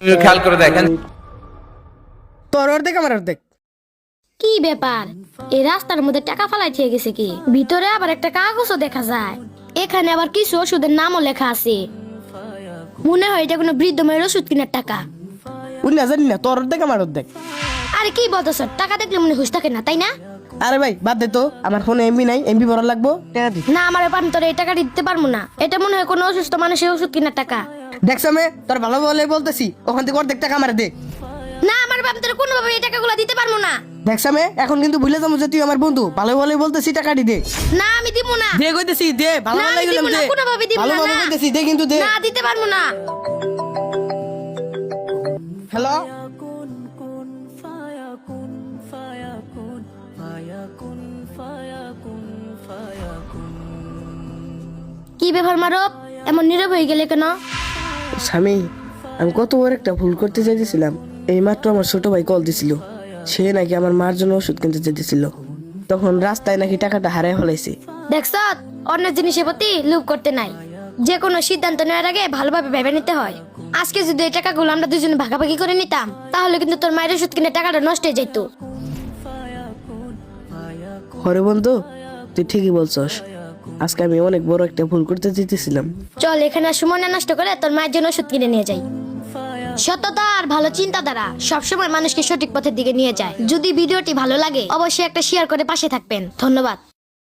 খেয়াল করে দেখেন তোর অর্ধেক আমার অর্ধেক। কি ব্যাপার, এই রাস্তার মধ্যে টাকা ফালাই থেকে গেছে কি? ভিতরে আবার একটা কাগজও দেখা যায়, এখানে আবার কিছু ওষুধের নামও লেখা আছে। মনে হয় এটা কোনো বৃদ্ধ মেয়ের ওষুধ কেনার টাকা। উনি না জানি না, তোর অর্ধেক আমার অর্ধেক। আরে কি বলতেছ, টাকা দেখলে মনে হুশ থাকে না তাই না? আরে ভাই বাদ দে তো, আমার ফোনে এমবি নাই, এমবি ভরা লাগবো, টাকা দি। না আমার আমি তোর এই টাকা দিতে পারবো না, এটা মনে হয় কোনো অসুস্থ মানুষের ওষুধ কেনার টাকা। দেখছো মে, তোর ভালো বলে বলতেছি, ওখান থেকে অর্ধেক টাকা আমার দে। না আমার বাপ তোর কোনোভাবে এই টাকাগুলো দিতে পারবো না। দেখছো মে, এখন কিন্তু ভুলে যাবো যে তুই আমার বন্ধু, ভালো বলে বলতেছি টাকাটি দে। না আমি দিব না। দে কইতেছি দে, ভালো না, বলে আমি গেলাম দিব না, দে, কোনোভাবে দিব ভালো না, বলে না। কইতেছি দে, কিন্তু দে। না দিতে পারবো না। হ্যালো, কি ব্যাপার মারব, এমন নীরব হয়ে গেলে কেন? স্বামী, আমি কত বড় একটা ভুল করতে চাইতেছিলাম। এই মাত্র আমার ছোট ভাই কল দিছিল, সে নাকি আমার মার জন্য ওষুধ কিনতে চাইতেছিল, তখন রাস্তায় নাকি টাকাটা হারায় ফেলাইছে। দেখছ, অন্য জিনিসের প্রতি লোভ করতে নাই। যে কোনো সিদ্ধান্ত নেওয়ার আগে ভালোভাবে ভেবে নিতে হয়। আজকে যদি এই টাকাগুলো আমরা দুজনে ভাগাভাগি করে নিতাম, তাহলে কিন্তু তোর মায়ের ওষুধ কিনে টাকাটা নষ্ট হয়ে যেত। হরে বন্ধু, তুই ঠিকই বলছস, আজকে আমি অনেক বড় একটা ভুল করতে চাইতেছিলাম। চল এখানে আর সময় না নষ্ট করে তোর মায়ের জন্য ওষুধ কিনে নিয়ে যাই। সততা আর ভালো চিন্তাধারা সবসময় মানুষকে সঠিক পথের দিকে নিয়ে যায়। যদি ভিডিওটি ভালো লাগে অবশ্যই একটা শেয়ার করে পাশে থাকবেন। ধন্যবাদ।